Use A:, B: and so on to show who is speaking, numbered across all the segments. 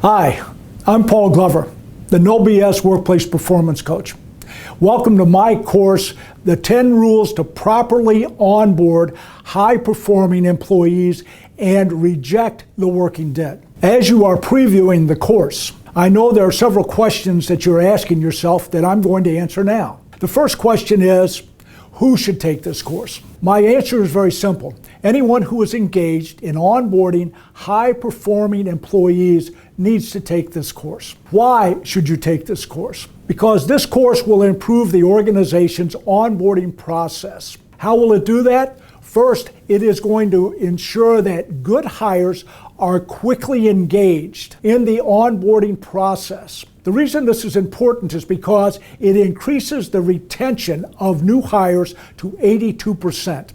A: Hi, I'm Paul Glover, the No BS Workplace Performance Coach. Welcome to my course, The 10 Rules to Properly Onboard High-Performing Employees and Reject the Working Dead. As you are previewing the course, I know there are several questions that you're asking yourself that I'm going to answer now. The first question is, who should take this course? My answer is very simple. Anyone who is engaged in onboarding high-performing employees needs to take this course. Why should you take this course? Because this course will improve the organization's onboarding process. How will it do that? First, it is going to ensure that good hires are quickly engaged in the onboarding process. The reason this is important is because it increases the retention of new hires to 82%.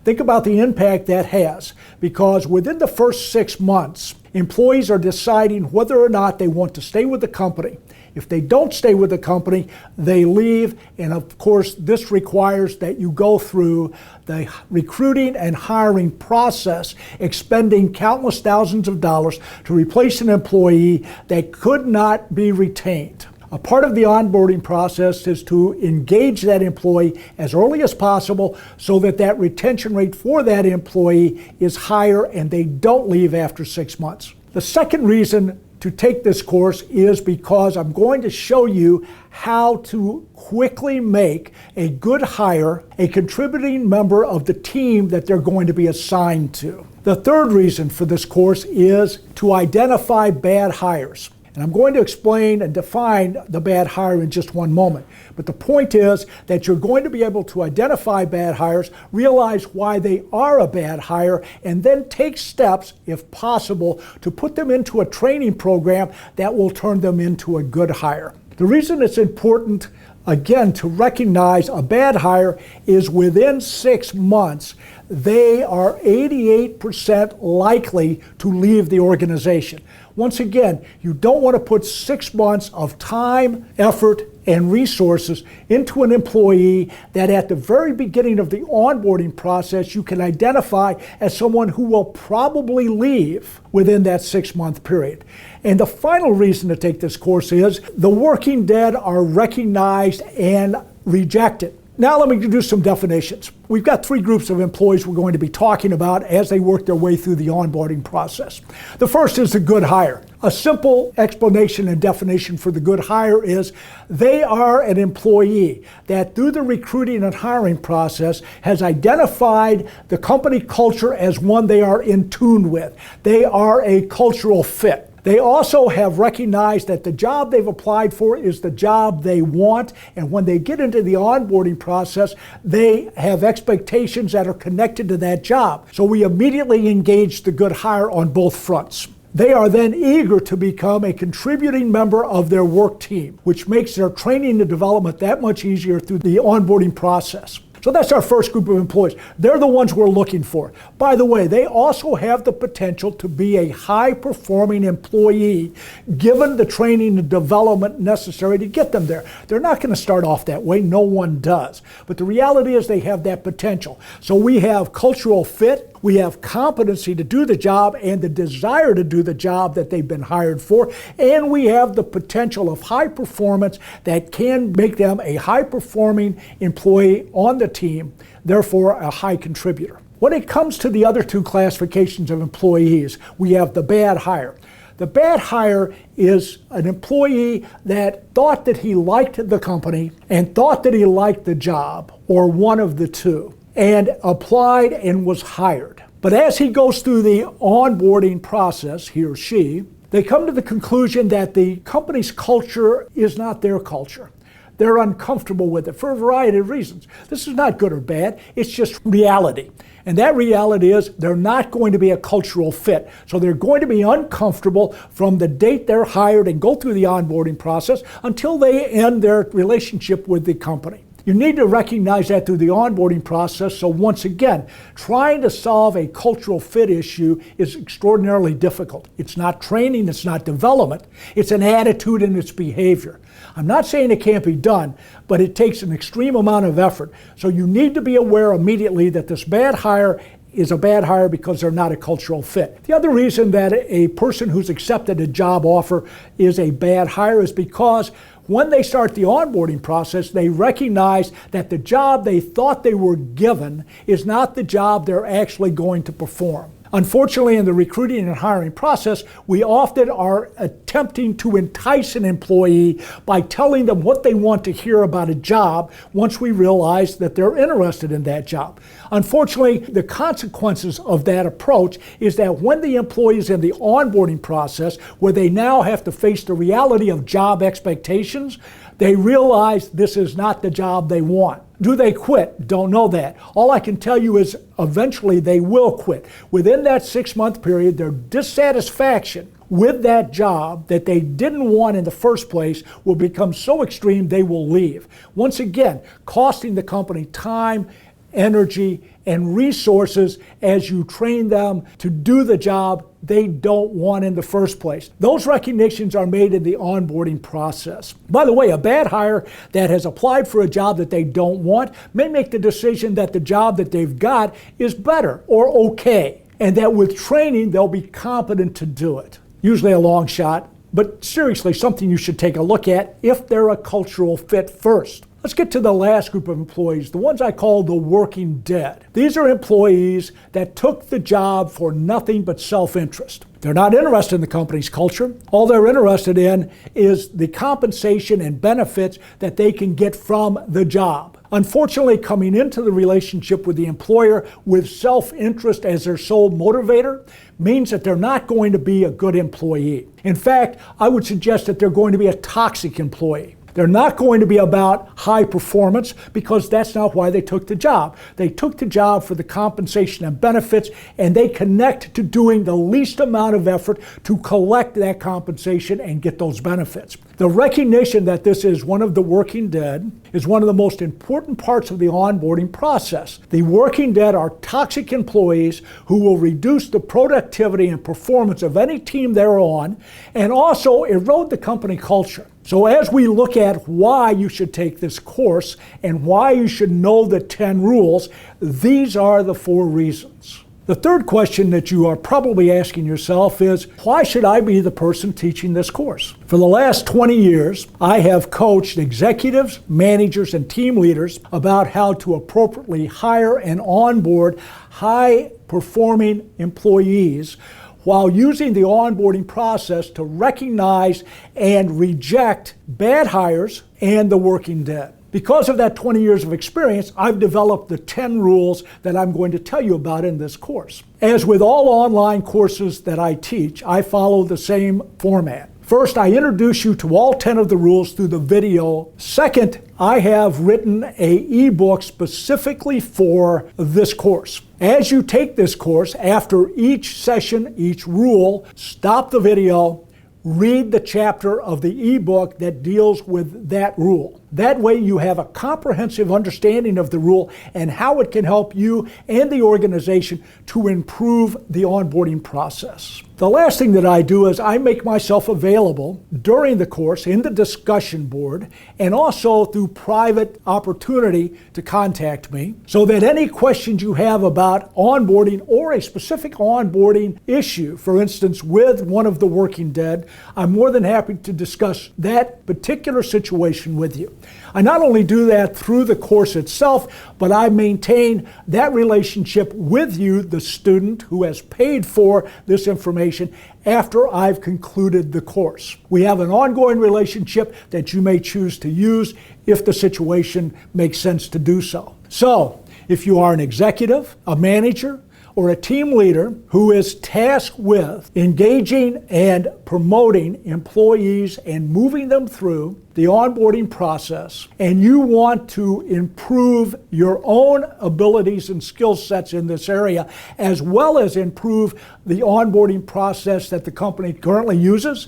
A: Think about the impact that has, because within the first 6 months, employees are deciding whether or not they want to stay with the company. If they don't stay with the company, they leave, and of course, this requires that you go through the recruiting and hiring process, expending countless thousands of dollars to replace an employee that could not be retained. A part of the onboarding process is to engage that employee as early as possible so that that retention rate for that employee is higher and they don't leave after 6 months. The second reason to take this course is because I'm going to show you how to quickly make a good hire a contributing member of the team that they're going to be assigned to. The third reason for this course is to identify bad hires. And I'm going to explain and define the bad hire in just one moment. But the point is that you're going to be able to identify bad hires, realize why they are a bad hire, and then take steps, if possible, to put them into a training program that will turn them into a good hire. The reason it's important, again, to recognize a bad hire is within 6 months, they are 88% likely to leave the organization. Once again, you don't want to put 6 months of time, effort, and resources into an employee that at the very beginning of the onboarding process you can identify as someone who will probably leave within that 6-month period. And the final reason to take this course is the working dead are recognized and rejected. Now let me do some definitions. We've got 3 groups of employees we're going to be talking about as they work their way through the onboarding process. The first is the good hire. A simple explanation and definition for the good hire is they are an employee that through the recruiting and hiring process has identified the company culture as one they are in tune with. They are a cultural fit. They also have recognized that the job they've applied for is the job they want, and when they get into the onboarding process, they have expectations that are connected to that job. So we immediately engage the good hire on both fronts. They are then eager to become a contributing member of their work team, which makes their training and development that much easier through the onboarding process. So that's our first group of employees. They're the ones we're looking for. By the way, they also have the potential to be a high-performing employee given the training and development necessary to get them there. They're not going to start off that way. No one does. But the reality is they have that potential. So we have cultural fit, we have competency to do the job and the desire to do the job that they've been hired for, and we have the potential of high performance that can make them a high-performing employee on the team, therefore a high contributor. When it comes to the other 2 classifications of employees, we have the bad hire. The bad hire is an employee that thought that he liked the company and thought that he liked the job, or one of the 2, and applied and was hired. But as he goes through the onboarding process, he or she, they come to the conclusion that the company's culture is not their culture. They're uncomfortable with it for a variety of reasons. This is not good or bad, it's just reality. And that reality is they're not going to be a cultural fit. So they're going to be uncomfortable from the date they're hired and go through the onboarding process until they end their relationship with the company. You need to recognize that through the onboarding process. So once again, trying to solve a cultural fit issue is extraordinarily difficult. It's not training, it's not development, it's an attitude and it's behavior. I'm not saying it can't be done, but it takes an extreme amount of effort. So you need to be aware immediately that this bad hire is a bad hire because they're not a cultural fit. The other reason that a person who's accepted a job offer is a bad hire is because when they start the onboarding process, they recognize that the job they thought they were given is not the job they're actually going to perform. Unfortunately, in the recruiting and hiring process, we often are attempting to entice an employee by telling them what they want to hear about a job once we realize that they're interested in that job. Unfortunately, the consequences of that approach is that when the employee is in the onboarding process, where they now have to face the reality of job expectations, they realize this is not the job they want. Do they quit? Don't know that. All I can tell you is eventually they will quit. Within that 6-month period, their dissatisfaction with that job that they didn't want in the first place will become so extreme they will leave. Once again, costing the company time, energy, and resources as you train them to do the job they don't want in the first place. Those recognitions are made in the onboarding process. By the way, a bad hire that has applied for a job that they don't want may make the decision that the job that they've got is better or okay, and that with training they'll be competent to do it. Usually a long shot, but seriously something you should take a look at if they're a cultural fit first. Let's get to the last group of employees, the ones I call the working dead. These are employees that took the job for nothing but self-interest. They're not interested in the company's culture. All they're interested in is the compensation and benefits that they can get from the job. Unfortunately, coming into the relationship with the employer with self-interest as their sole motivator means that they're not going to be a good employee. In fact, I would suggest that they're going to be a toxic employee. They're not going to be about high performance because that's not why they took the job. They took the job for the compensation and benefits, and they connect to doing the least amount of effort to collect that compensation and get those benefits. The recognition that this is one of the working dead is one of the most important parts of the onboarding process. The working dead are toxic employees who will reduce the productivity and performance of any team they're on and also erode the company culture. So as we look at why you should take this course and why you should know the 10 rules, these are the 4 reasons. The third question that you are probably asking yourself is, why should I be the person teaching this course? For the last 20 years, I have coached executives, managers, and team leaders about how to appropriately hire and onboard high-performing employees while using the onboarding process to recognize and reject bad hires and the working dead. Because of that 20 years of experience, I've developed the 10 rules that I'm going to tell you about in this course. As with all online courses that I teach, I follow the same format. First, I introduce you to all 10 of the rules through the video. Second, I have written an ebook specifically for this course. As you take this course, after each session, each rule, stop the video, read the chapter of the ebook that deals with that rule. That way you have a comprehensive understanding of the rule and how it can help you and the organization to improve the onboarding process. The last thing that I do is I make myself available during the course in the discussion board and also through private opportunity to contact me so that any questions you have about onboarding or a specific onboarding issue, for instance, with one of the working dead, I'm more than happy to discuss that particular situation with you. I not only do that through the course itself, but I maintain that relationship with you, the student who has paid for this information, after I've concluded the course. We have an ongoing relationship that you may choose to use if the situation makes sense to do so. So, if you are an executive, a manager, or a team leader who is tasked with engaging and promoting employees and moving them through the onboarding process, and you want to improve your own abilities and skill sets in this area, as well as improve the onboarding process that the company currently uses,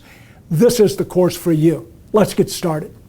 A: this is the course for you. Let's get started.